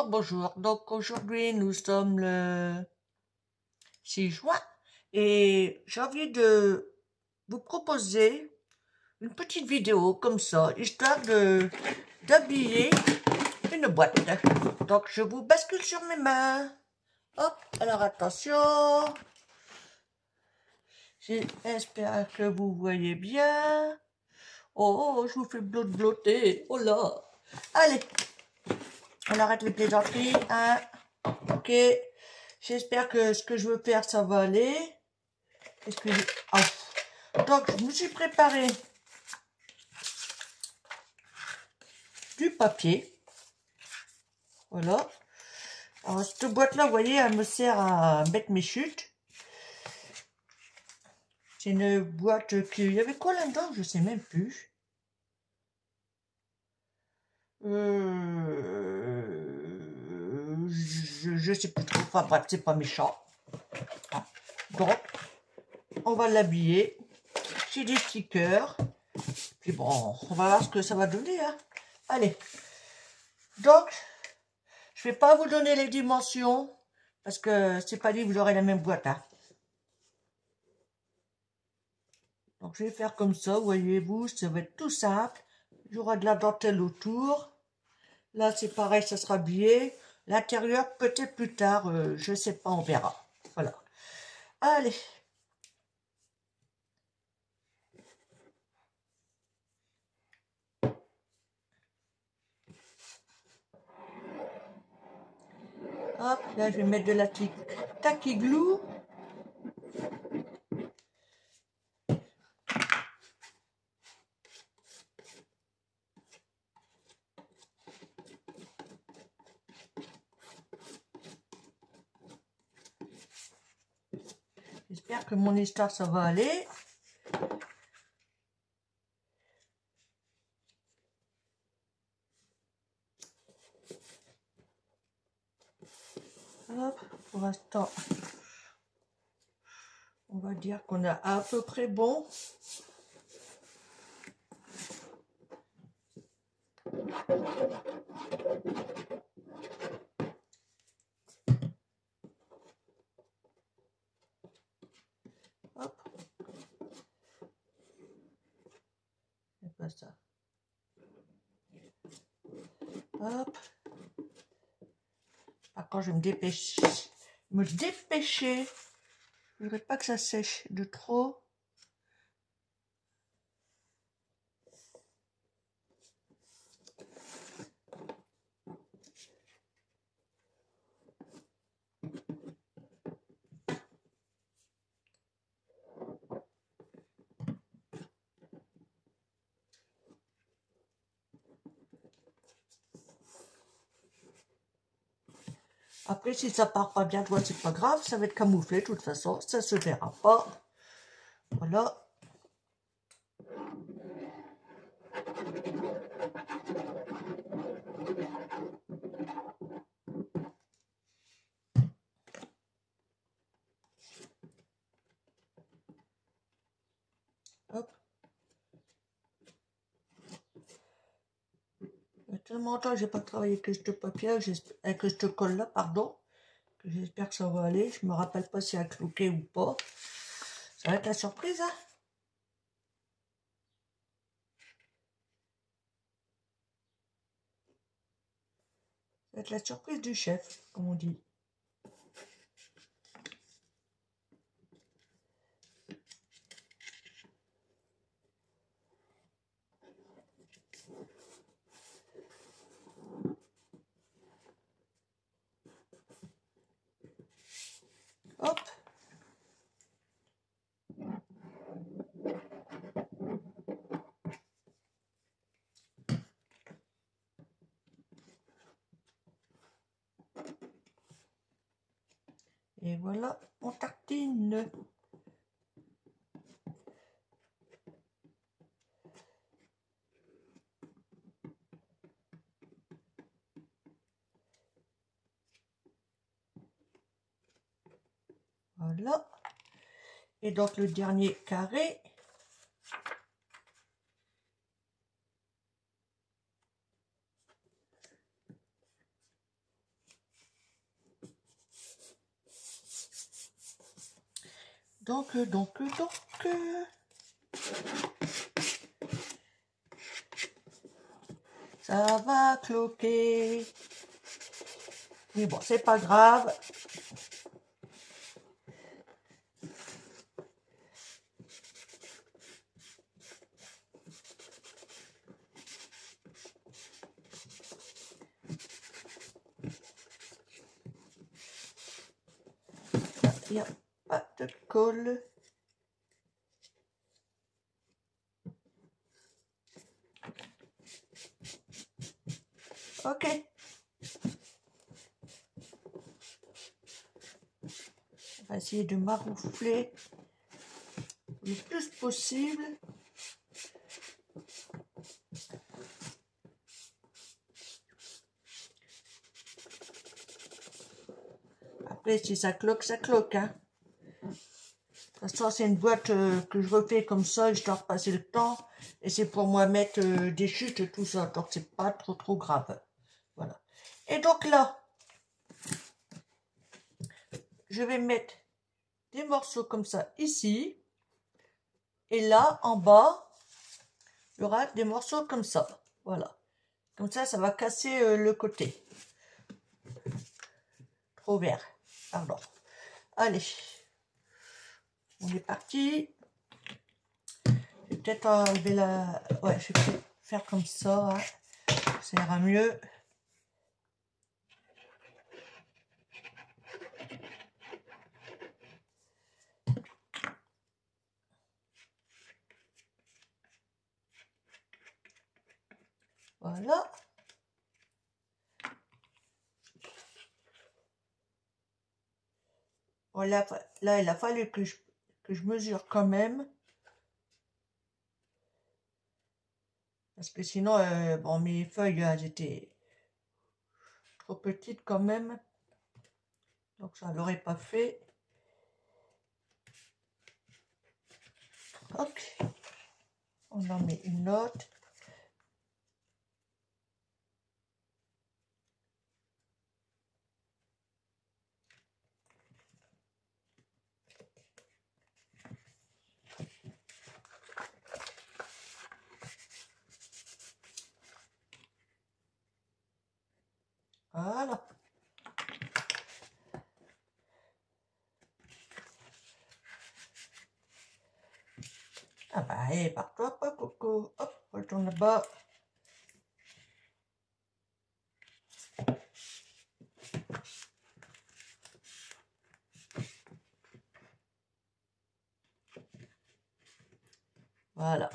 Bonjour, bonjour. Donc aujourd'hui nous sommes le 6 juin et j'ai envie de vous proposer une petite vidéo comme ça, histoire de d'habiller une boîte. Donc je vous bascule sur mes mains. Hop, alors attention. J'espère que vous voyez bien. Oh, je vous fais blotter. Oh là. Allez, on arrête les plaisanteries, hein. Ok, j'espère que ce que je veux faire, ça va aller. Est-ce que donc, je me suis préparé du papier. Voilà. Alors, cette boîte-là, vous voyez, elle me sert à mettre mes chutes. C'est une boîte qui... Il y avait quoi là-dedans? Je sais même plus. Je sais plus trop. Enfin bref, c'est pas méchant. Donc, on va l'habiller. J'ai des stickers. Puis bon, on va voir ce que ça va donner. Hein. Allez. Donc, je vais pas vous donner les dimensions. Parce que c'est pas dit que vous aurez la même boîte. Hein. Donc, je vais faire comme ça. Voyez-vous, ça va être tout simple. Il y aura de la dentelle autour. Là, c'est pareil, ça sera habillé. L'intérieur, peut-être plus tard. Je sais pas, on verra. Voilà. Allez. Hop, là, je vais mettre de la tacky glue. J'espère que mon histoire, ça va aller. Hop, pour l'instant, on va dire qu'on a à peu près bon. Hop. C'est pas ça. Hop. Par contre, je vais me dépêcher. Je ne voudrais pas que ça sèche de trop. Après, si ça part pas bien, c'est pas grave, ça va être camouflé de toute façon, ça se verra pas. Voilà. Hop. Il y a tellement longtemps que j'ai pas travaillé avec ce papier, avec ce colle là, pardon. Que j'espère que ça va aller. Je me rappelle pas si elle a cloqué ou pas. Ça va être la surprise, hein. Ça va être la surprise du chef, comme on dit. Hop. Et voilà, on tartine. Voilà. Et donc le dernier carré. Donc, ça va cloquer. Mais bon, c'est pas grave. Il n'y a pas de colle. Ok. On va essayer de maroufler le plus possible. Après, si ça cloque, ça cloque. Hein. De toute façon, c'est une boîte que je refais comme ça et je dois repasser le temps. Et c'est pour moi mettre des chutes et tout ça. Donc, c'est pas trop grave. Voilà. Et donc là, je vais mettre des morceaux comme ça ici. Et là, en bas, il y aura des morceaux comme ça. Voilà. Comme ça va casser le côté. Trop vert. Pardon. Allez. On est parti. Je vais peut-être enlever la... Ouais, je vais peut-être faire comme ça. Hein. Ça ira mieux. Voilà. Bon, là, il a fallu que je mesure quand même. Parce que sinon, bon, mes feuilles, elles étaient trop petites quand même. Donc, ça ne l'aurait pas fait. Ok. On en met une autre. Voilà. Ah bah, hé, pars-toi pas, Coco. Hop, retourne là-bas. Voilà.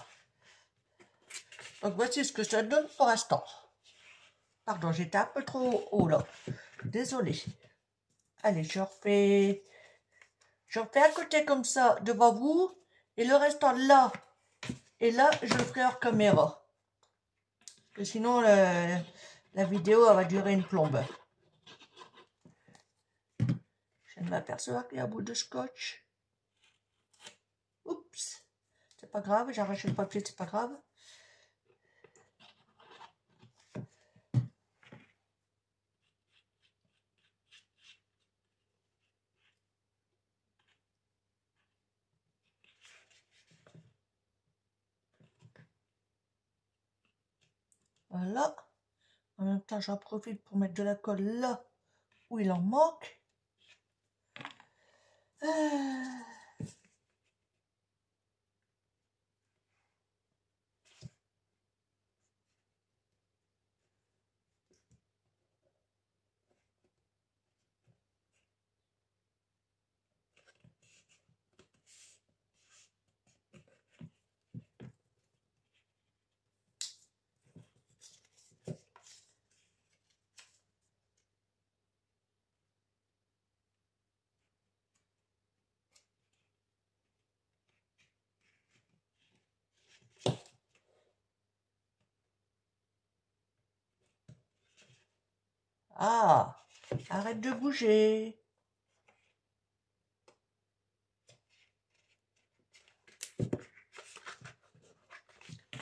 Donc, voici ce que ça donne pour l'instant. Pardon, j'étais un peu trop haut là. Désolée. Allez, je refais à côté comme ça, devant vous. Et le restant là. Et là, je le ferai hors caméra. Parce que sinon, la vidéo, elle va durer une plombe. Je viens de m'apercevoir qu'il y a un bout de scotch. Oups. C'est pas grave, j'ai arraché le papier, c'est pas grave. Voilà. En même temps, j'en profite pour mettre de la colle là où il en manque. Ah, arrête de bouger.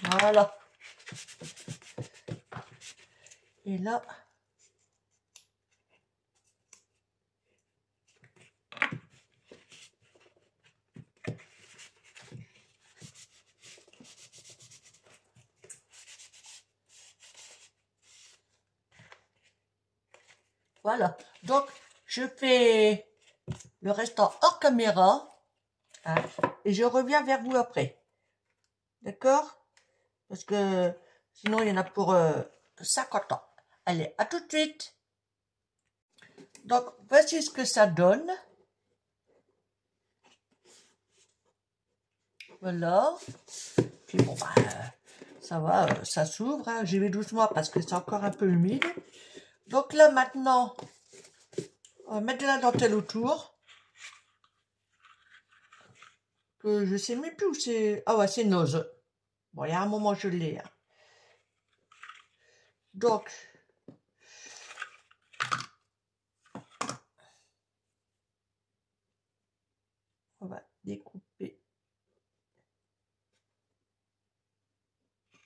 Voilà. Et là, Voilà. Donc, je fais le restant hors caméra. Hein, et je reviens vers vous après. D'accord? Parce que sinon, il y en a pour 50 ans. Allez, à tout de suite. Donc, voici ce que ça donne. Voilà. Puis bon, bah, ça va, ça s'ouvre. Hein. J'y vais doucement parce que c'est encore un peu humide. Donc là, maintenant, on va mettre de la dentelle autour. Que je sais même plus où c'est. Ah ouais, c'est Nose. Bon, il y a un moment, je l'ai. Hein. Donc, on va découper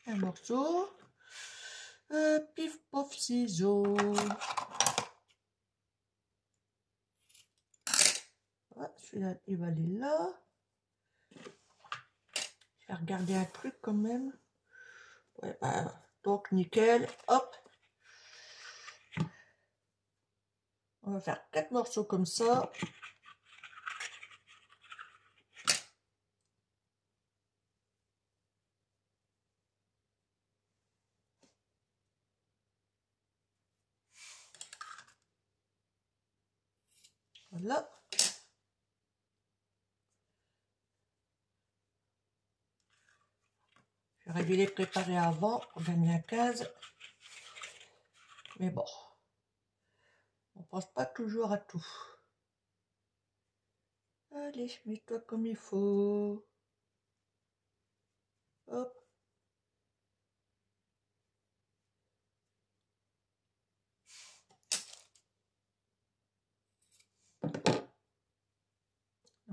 un morceau. Pif, pof, ciseaux. Voilà, celui-là, il va aller là. Je vais regarder un truc quand même. Ouais, bah, donc, nickel. Hop. On va faire 4 morceaux comme ça. Voilà. J'aurais dû les préparer avant. On gagner à 15. Mais bon. On pense pas toujours à tout. Allez, mets-toi comme il faut. Hop.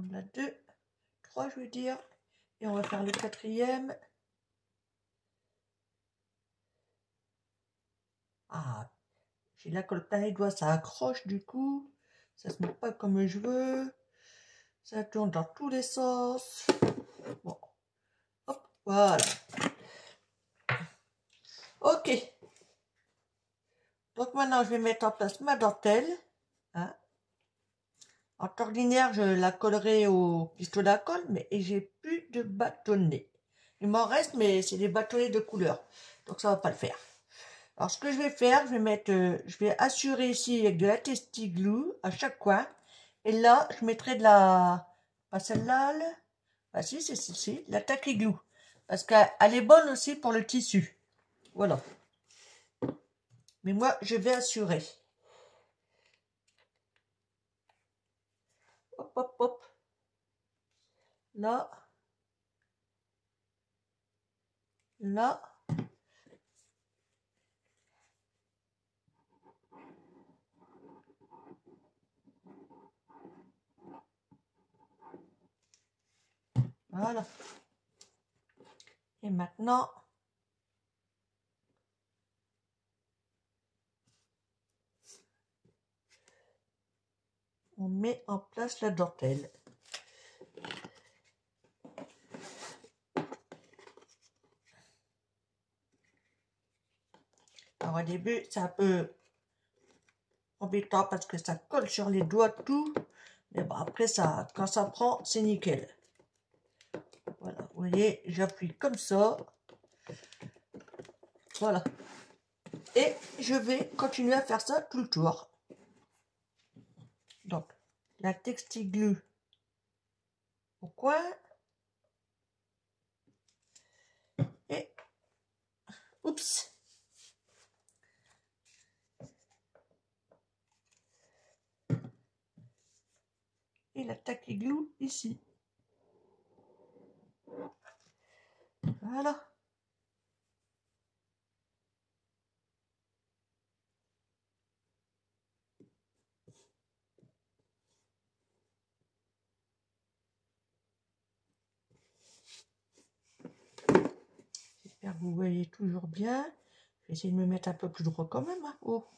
On a 2, 3, je veux dire. Et on va faire le 4e. Ah, j'ai la colle plein les doigts, ça accroche du coup. Ça se met pas comme je veux. Ça tourne dans tous les sens. Bon. Hop, voilà. Ok. Donc maintenant, je vais mettre en place ma dentelle. Hein. En temps ordinaire, je la collerai au pistolet à colle, mais j'ai plus de bâtonnets. Il m'en reste, mais c'est des bâtonnets de couleur. Donc ça va pas le faire. Alors ce que je vais faire, je vais assurer ici avec de la testi-glue à chaque coin. Et là, je mettrai de la... Pas celle-là, ah si, c'est celle-ci, la tacky-glue. Parce qu'elle est bonne aussi pour le tissu. Voilà. Mais moi, je vais assurer. Hop, hop, hop. Là. Là. Voilà. Et maintenant, on met en place la dentelle. Alors au début, c'est un peu embêtant parce que ça colle sur les doigts tout. Mais bon, après, quand ça prend, c'est nickel. Voilà, vous voyez, j'appuie comme ça. Voilà. Et je vais continuer à faire ça tout le tour. Donc, la textiglue au coin. Et, oups. Et la tacky-glue ici. Voilà. J'espère que vous voyez toujours bien. Je vais essayer de me mettre un peu plus droit quand même. Hein. Oh.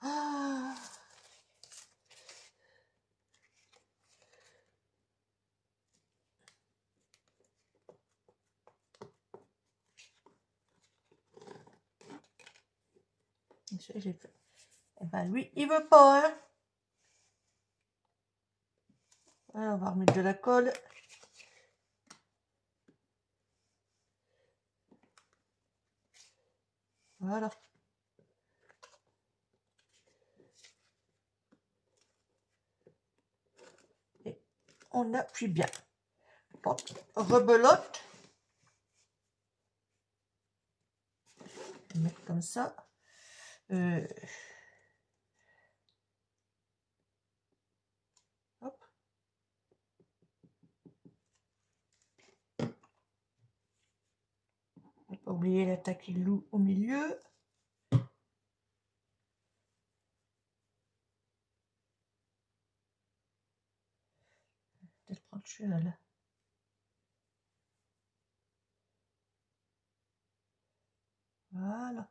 Ah. Ça, j'ai fait. Eh ben lui, il veut pas, hein. Voilà, on va remettre de la colle. Voilà. Et on appuie bien. Donc, rebelote. Je vais mettre comme ça. Hop. Ne pas oublier la taquilou au milieu. Peut-être prendre celui-là. Là. Voilà.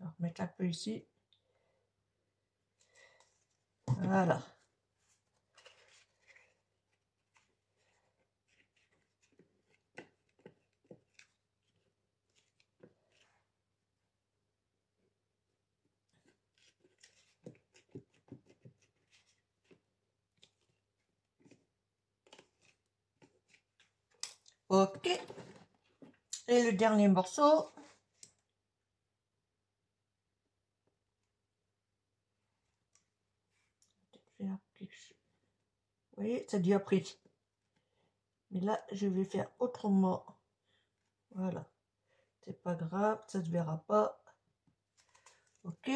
On va remettre un peu ici. Voilà. Ok. Et le dernier morceau. Vous voyez, ça dit pris. Mais là, je vais faire autrement. Voilà. C'est pas grave, ça se verra pas. Ok.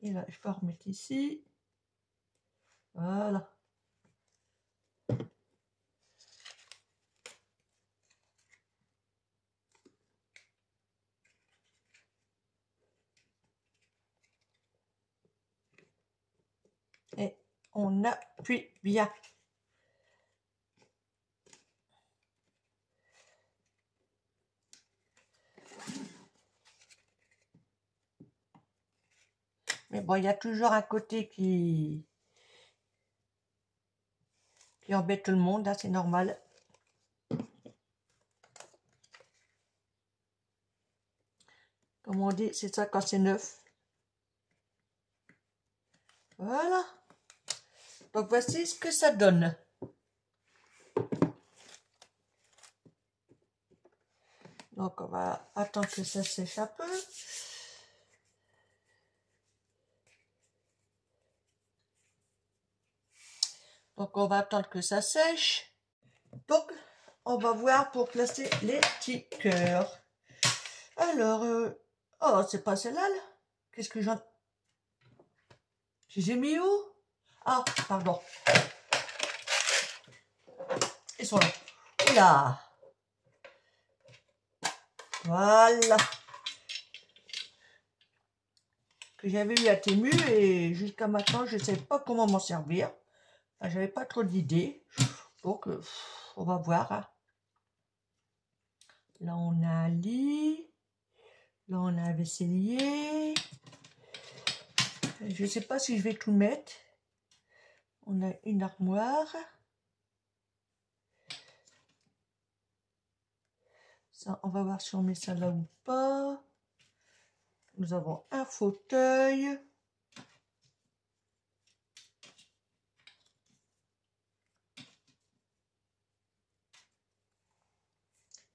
Et là, je peux remettre ici. Voilà. Et on appuie bien. Mais bon, il y a toujours un côté qui embête tout le monde, hein, c'est normal. Comme on dit, c'est ça quand c'est neuf. Voilà. Donc voici ce que ça donne. Donc on va attendre que ça sèche un peu. Donc on va attendre que ça sèche. Donc on va voir pour placer les petits cœurs. Alors, oh c'est pas celle-là. Là. Qu'est-ce que j'en... J'ai mis où? Ah, pardon. Ils sont là. Oula. Voilà. Que j'avais eu à Temu et jusqu'à maintenant, je ne sais pas comment m'en servir. Enfin, j'avais pas trop d'idées. Donc, on va voir. Hein. Là, on a un lit. Là, on a un vaisselier. Je ne sais pas si je vais tout mettre. On a une armoire. Ça, on va voir si on met ça là ou pas. Nous avons un fauteuil.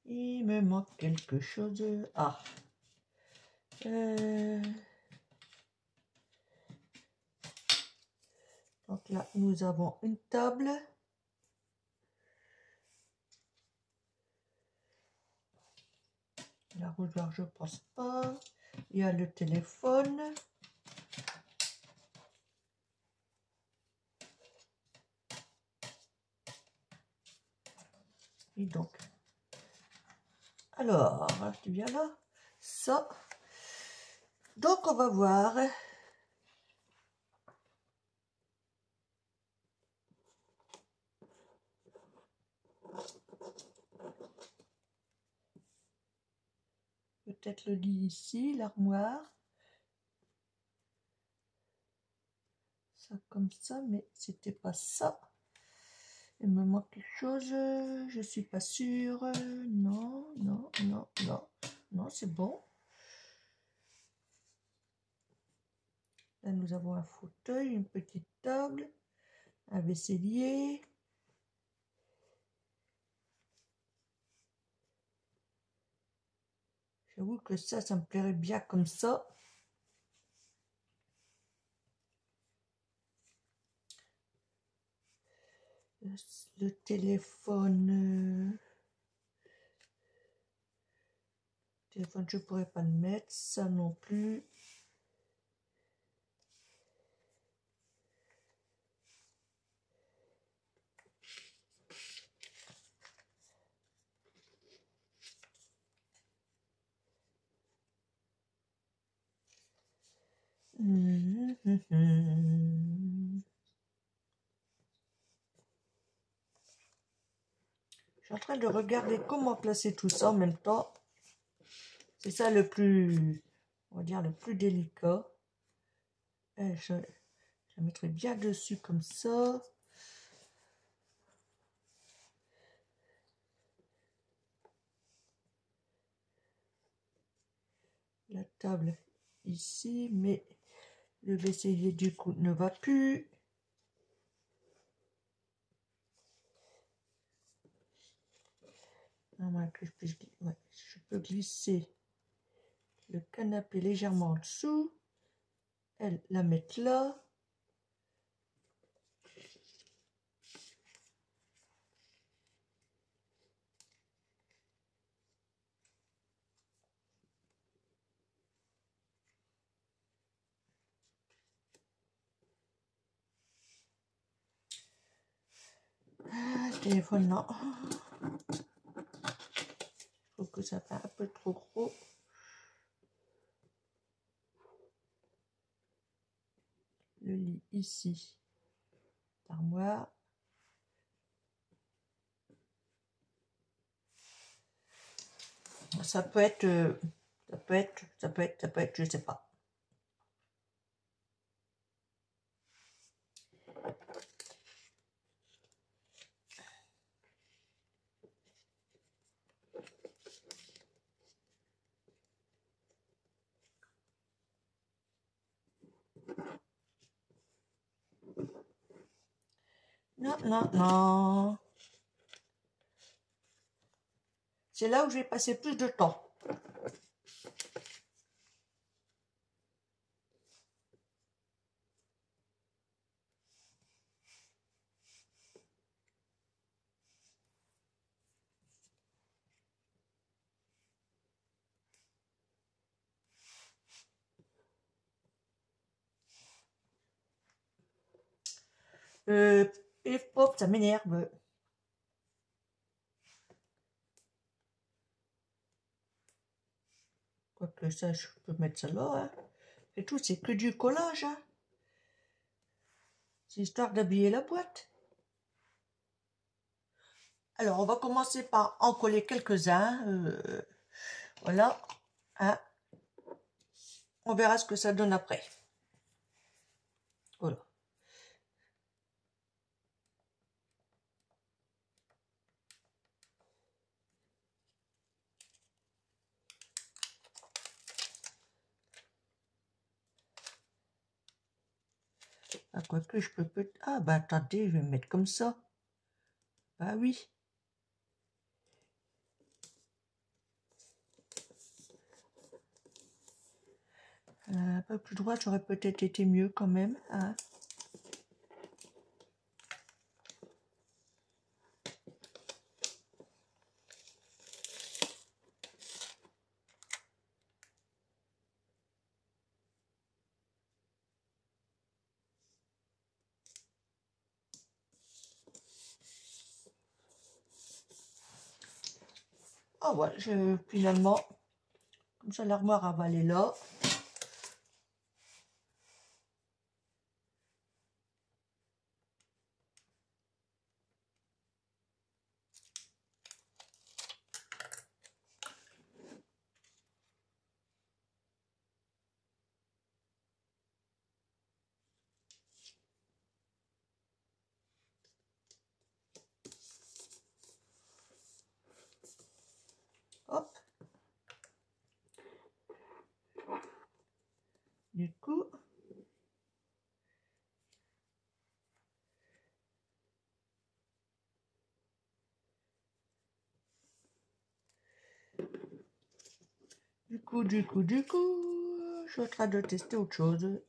Il me manque quelque chose. Ah. Donc là, nous avons une table. L'arrosoir, je pense pas. Il y a le téléphone. Et donc, Alors, tu viens là. Ça. Donc, on va voir. Peut-être le lit ici, l'armoire. Ça comme ça, mais c'était pas ça. Il me manque quelque chose. Je suis pas sûre. Non, non, non, non. Non, c'est bon. Là, nous avons un fauteuil, une petite table, un vaisselier. J'avoue que ça me plairait bien comme ça. Le téléphone, je pourrais pas le mettre, ça non plus. Je suis en train de regarder comment placer tout ça en même temps. C'est ça le plus, on va dire, le plus délicat. Je la mettrai bien dessus comme ça. La table ici, mais le vaisselier du coup ne va plus. À moins que je peux glisser le canapé légèrement en dessous. Elle la mettre là. Ah, le téléphone, non. Je trouve que ça fait un peu trop gros. Le lit ici. L'armoire. Ça peut être, je sais pas. Non, non, non. C'est là où je vais passer plus de temps. Et pop, ça m'énerve. Quoique ça, je peux mettre ça là. Hein. Et tout, c'est que du collage. Hein. C'est histoire d'habiller la boîte. Alors, on va commencer par en coller quelques-uns. Voilà. Hein. On verra ce que ça donne après. Voilà. Ah, quoique, je peux peut-être... Ah, bah attendez, je vais me mettre comme ça. Bah oui. Un peu plus droit, j'aurais peut-être été mieux quand même. Hein. Ah ouais, finalement, comme ça l'armoire elle va aller là. Hop. Du coup, je suis en train de tester autre chose.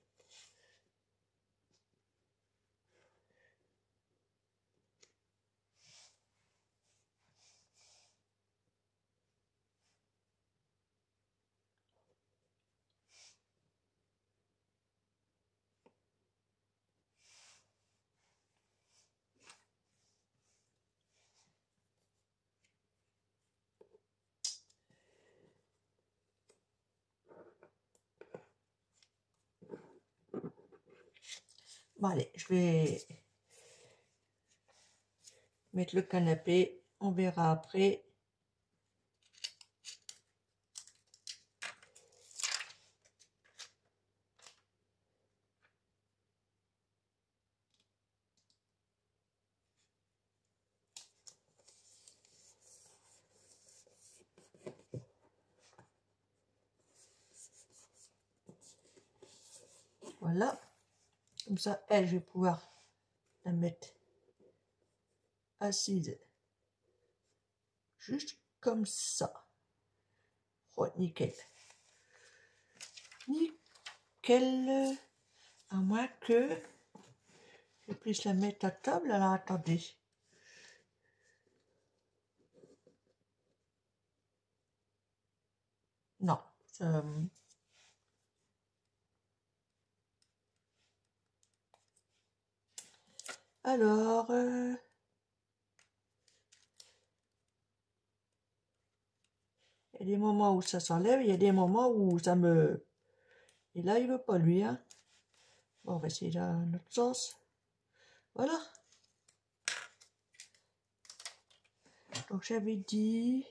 Bon allez, je vais mettre le canapé, on verra après. Voilà, comme ça, elle, je vais pouvoir la mettre assise, juste comme ça. Oh, nickel. Nickel. À moins que je puisse la mettre à table. Alors, attendez. Non. Alors... il y a des moments où ça s'enlève, il y a des moments où ça me... Et là, il veut pas, lui, hein. Bon, on va essayer dans l'autre sens. Voilà. Donc, j'avais dit...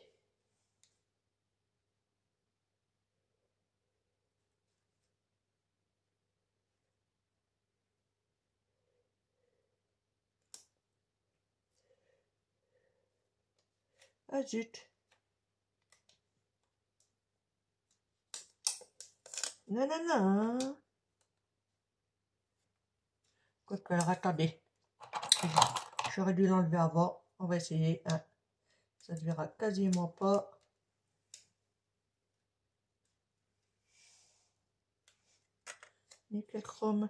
Ah, zut. Non, non, non. Quoique, alors, attendez. J'aurais dû l'enlever avant. On va essayer. Hein. Ça ne se verra quasiment pas. Nickel chrome.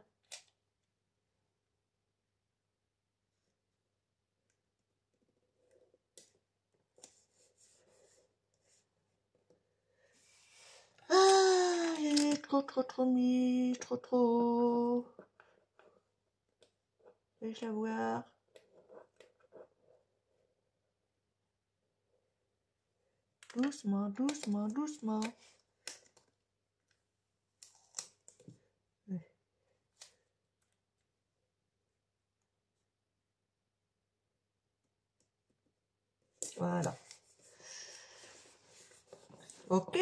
Ah, il est trop mis. Trop. Vais-je la voir? Doucement, doucement, doucement. Voilà. Ok.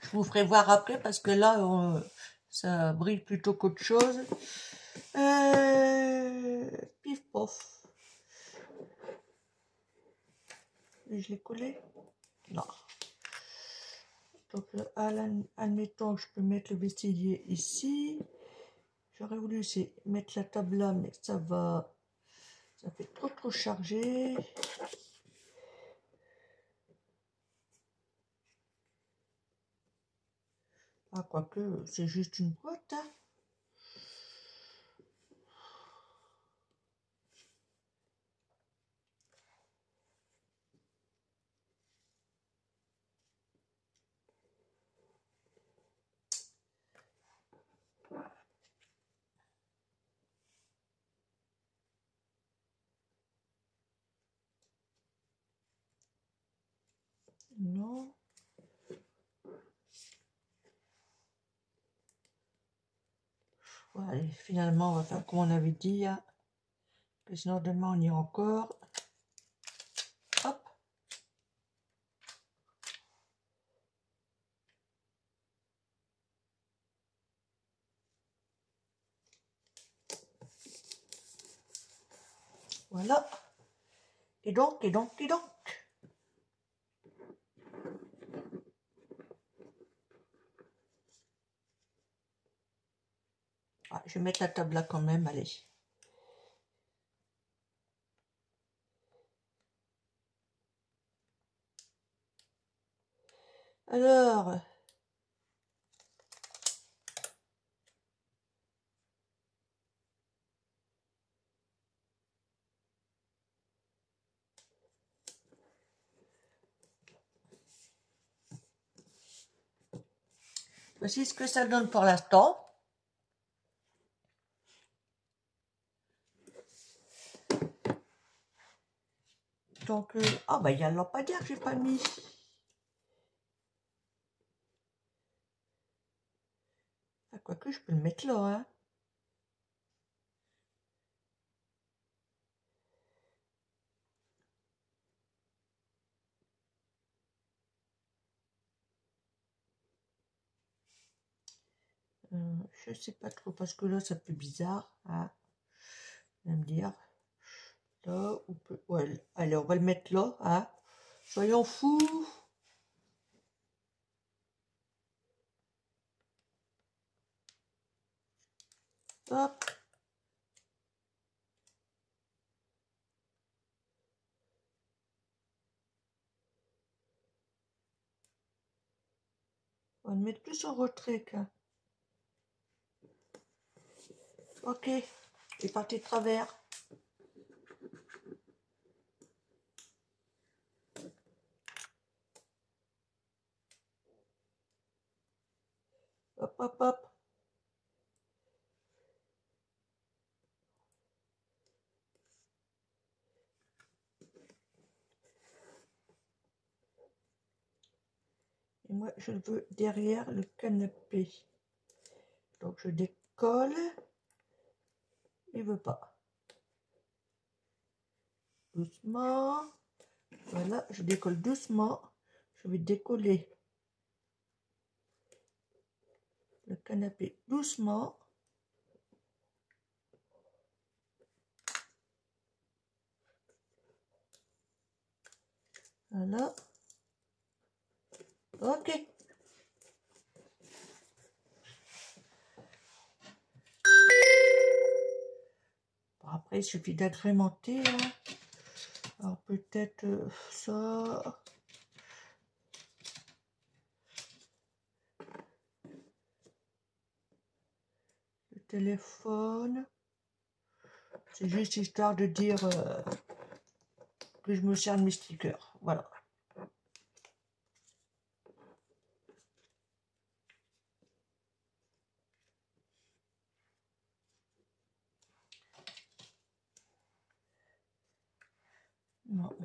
Je vous ferai voir après parce que là, ça brille plutôt qu'autre chose. Pif pof. Je l'ai collé? Non. Donc, admettons que je peux mettre le vestilier ici. J'aurais voulu mettre la table là, mais ça va. Ça fait trop chargé. Ah, quoique, c'est juste une boîte. Hein. Non. Ouais, allez, finalement, on va faire comme on avait dit, hein. Parce que sinon demain on y est encore. Hop. Voilà. Et donc. Ah, je vais mettre la table là quand même, allez. Alors, voici ce que ça donne pour l'instant. Donc, ah bah il y a le lampadaire que j'ai pas mis. Ah, quoique je peux le mettre là, hein. Je sais pas trop parce que là ça fait bizarre. Hein. Vous allez me dire. Là, on peut. Ouais, allez, on va le mettre là. Hein. Soyons fous. Hop. On va le mettre plus en retrait. Hein. Ok. C'est parti de travers. Hop, hop, hop. Et moi, je le veux derrière le canapé. Donc, je décolle. Il veut pas. Doucement. Voilà, je décolle doucement. Je vais décoller le canapé doucement. Voilà. Ok. Bon, après, il suffit d'agrémenter. Hein. Alors, peut-être ça. Le téléphone. C'est juste histoire de dire que je me sers de mes stickers. Voilà. Non.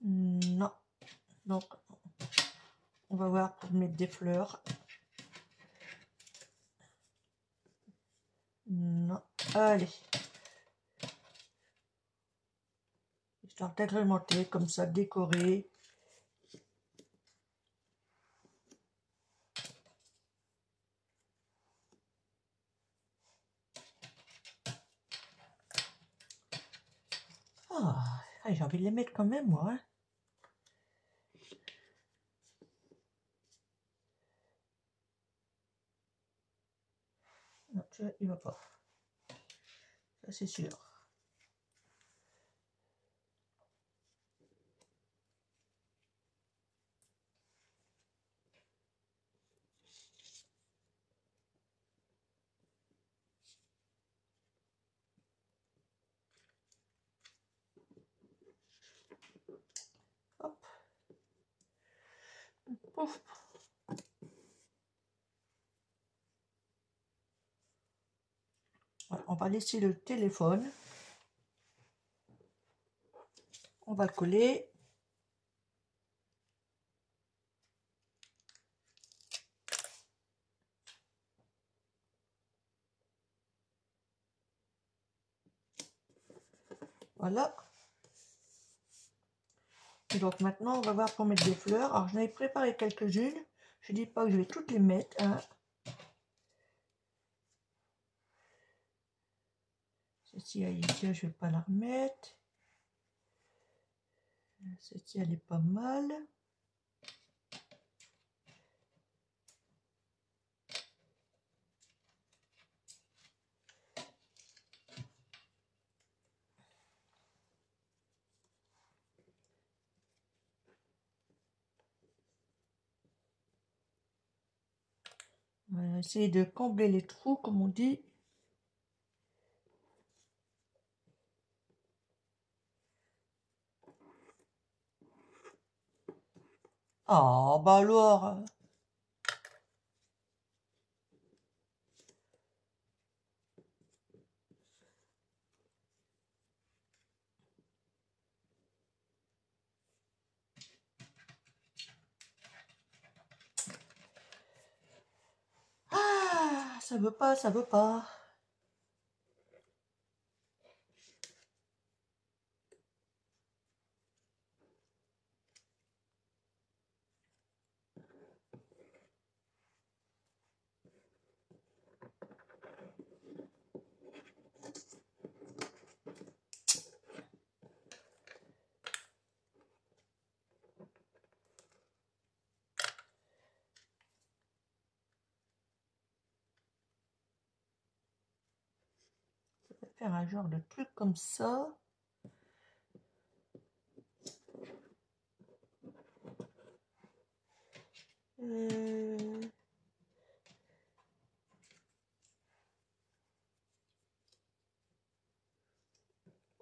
Non. Donc, on va voir pour mettre des fleurs. Non. Allez. Histoire d'agrémenter, comme ça, décorer. Ah, j'ai envie de les mettre quand même, moi. Hein. Non, tu vois, il va pas. Ça, c'est sûr. Hop. Pouf. Ouais, on va laisser le téléphone. On va le coller. Voilà. Et donc maintenant, on va voir pour mettre des fleurs. Alors, j'en avais préparé quelques-unes. Je ne dis pas que je vais toutes les mettre, hein. Celle-ci, je ne vais pas la remettre. Celle-ci, elle est pas mal. On va essayer de combler les trous, comme on dit. Ah, bah alors. Ah, ça veut pas, ça veut pas. Je vais faire un genre de truc comme ça.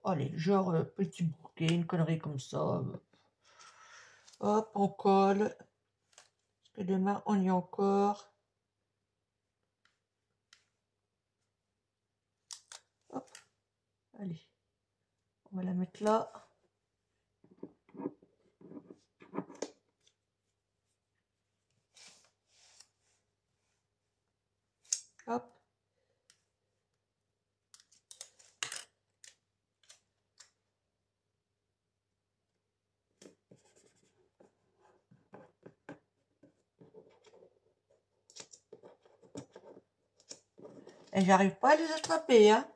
Allez, genre petit bouquet, une connerie comme ça. Hop, on colle. Parce que demain, on y est encore. Hop, allez. On va la mettre là. Hop. Et j'arrive pas à les attraper, hein.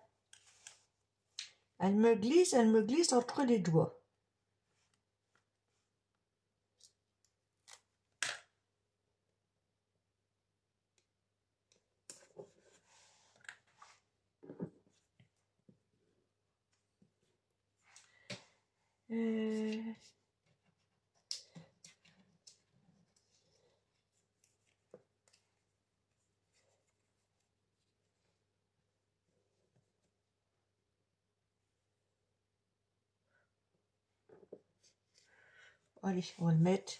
Elle me glisse entre les doigts. Allez, on va le mettre.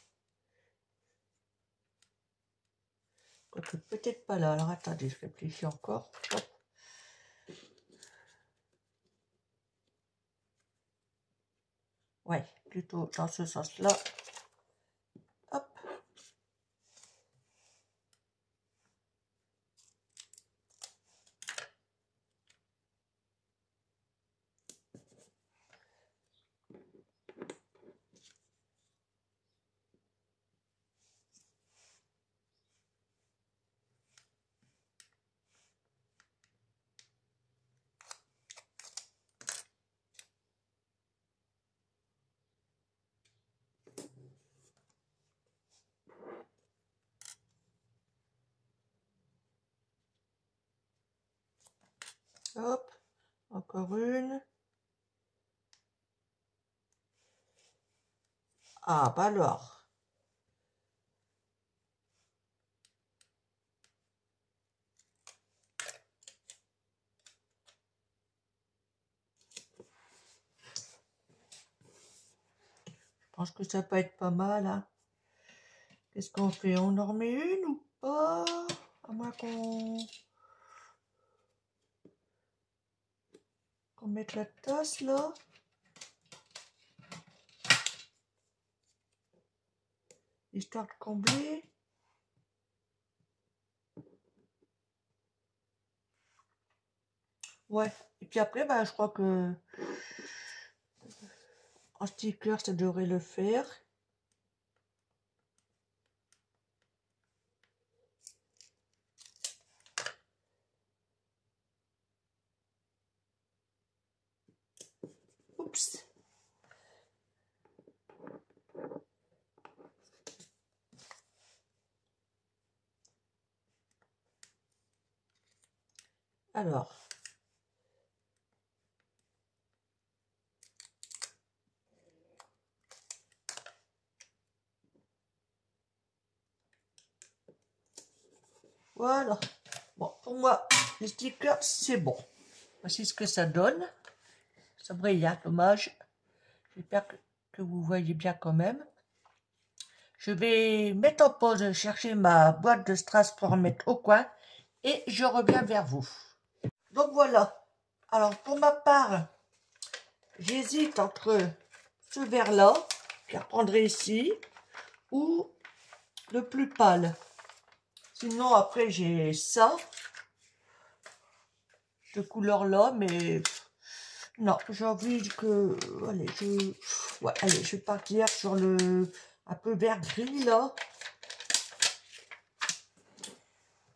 Quoique peut-être pas là. Alors attendez, je réfléchis encore. Hop. Ouais, plutôt dans ce sens-là. Hop. Hop. Encore une. Ah, bah alors. Je pense que ça peut être pas mal, hein. Qu'est-ce qu'on fait? On en remet une ou pas? À moins qu'on... On va mettre la tasse là. Histoire de combler. Ouais, et puis après, bah, je crois que en sticker, ça devrait le faire. Oups. Alors. Voilà. Bon, pour moi, les stickers, c'est bon. Voici ce que ça donne. Ça brille, hein, dommage. J'espère que vous voyez bien quand même. Je vais mettre en pause, chercher ma boîte de strass pour en mettre au coin. Et je reviens vers vous. Donc voilà. Alors, pour ma part, j'hésite entre ce verre-là, que je reprendrai ici, ou le plus pâle. Sinon, après, j'ai ça, de couleur là, mais non, j'ai envie que, allez, allez, je vais partir sur le un peu vert gris là.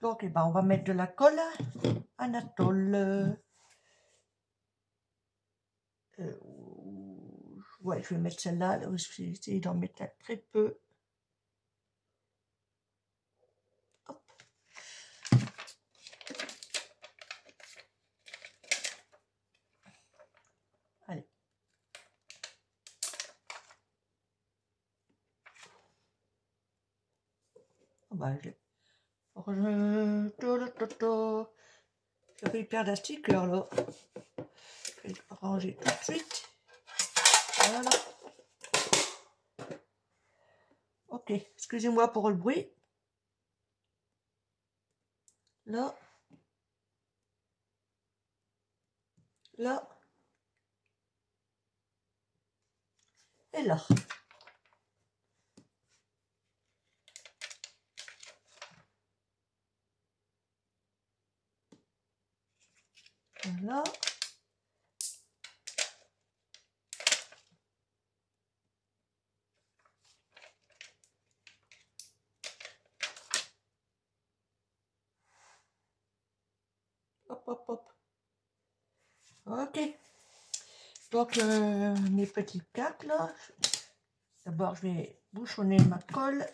Donc, eh ben, on va mettre de la colle Anatole. Ouais, je vais mettre celle-là. Là, je vais essayer d'en mettre très peu. Hop. Allez. Oh bah, j'avais une paire d'un sticker là. Je vais le ranger tout de suite. Voilà. Ok, excusez-moi pour le bruit. Là. Là. Et là. Voilà. Hop, hop, hop. Ok. Donc, mes petites cartes là. D'abord, je vais bouchonner ma colle.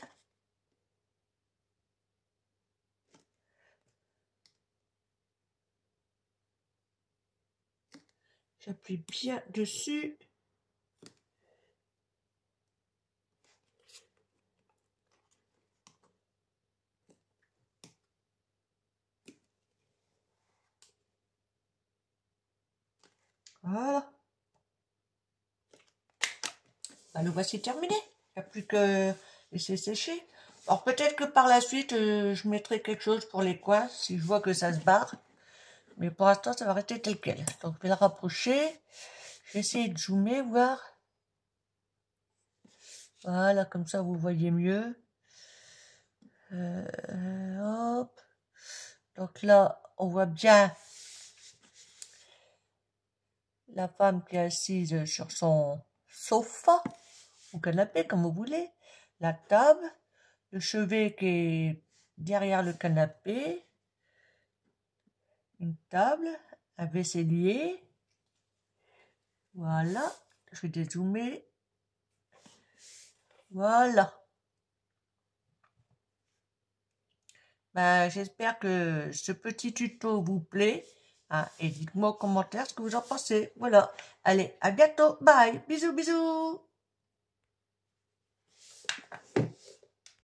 J'appuie bien dessus. Voilà. Bah, le voici terminé. Il n'y a plus que laisser sécher. Alors peut-être que par la suite, je mettrai quelque chose pour les coins, si je vois que ça se barre. Mais pour l'instant, ça va rester tel quel. Donc je vais le rapprocher. Je vais essayer de zoomer, voir. Voilà, comme ça vous voyez mieux. Hop. Donc là, on voit bien la femme qui est assise sur son sofa, ou canapé, comme vous voulez. La table, le chevet qui est derrière le canapé. Une table, un vaisselier. Voilà. Je vais dézoomer. Voilà. Ben, j'espère que ce petit tuto vous plaît. Hein, et dites-moi en commentaire ce que vous en pensez. Voilà. Allez, à bientôt. Bye. Bisous, bisous.